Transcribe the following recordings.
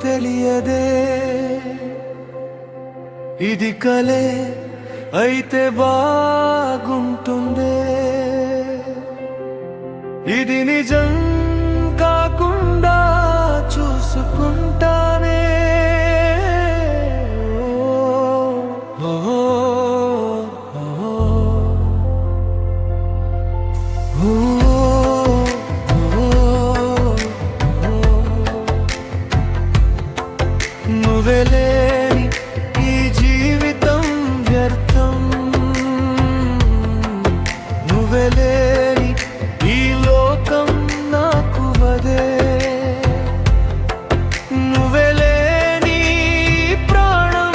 తెలియదే. ఇది కలే అయితే బాగుంటుందే, ఇది నిజం కాకుండా చూసుకుంటానే. నువ్వే లేని ఈ జీవితం వ్యర్థం, నువ్వే లేని ఈ లోకం నాకు వదే, నువ్వే లేని ప్రాణం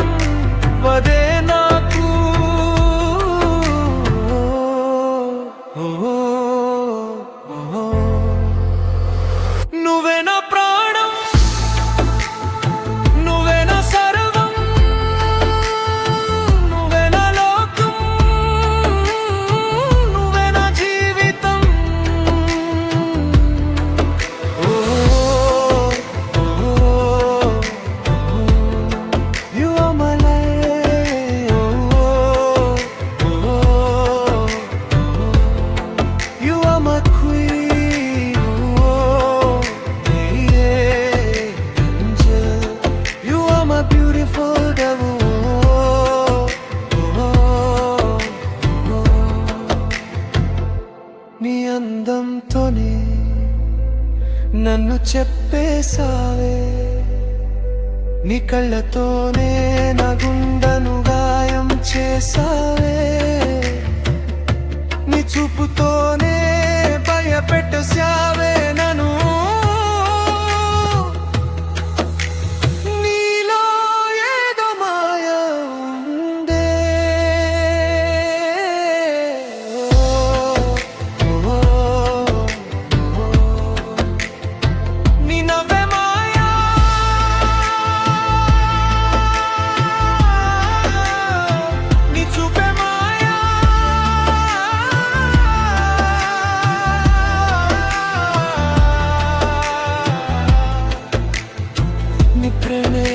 వదే నాకు. నువ్వే నా ప్రాణం, నువ్వే నా సర్వం, నువ్వే నా లోకం, నువ్వే నా జీవితం. You are my life. You are my queen. Angel. You are my beautiful devil. నీ అందంతోనే నన్ను చెప్పేసావే, నీ కళ్ళతోనే నా గుండెను గాయం చేసావే, నీ చూపుతోనే భయపెట్టేసావే నన్ను. నీలో ఏదో మాయ ఉందే. నీ నవ్వే మాయా, నీ చూపే మాయా, నీ ప్రేమే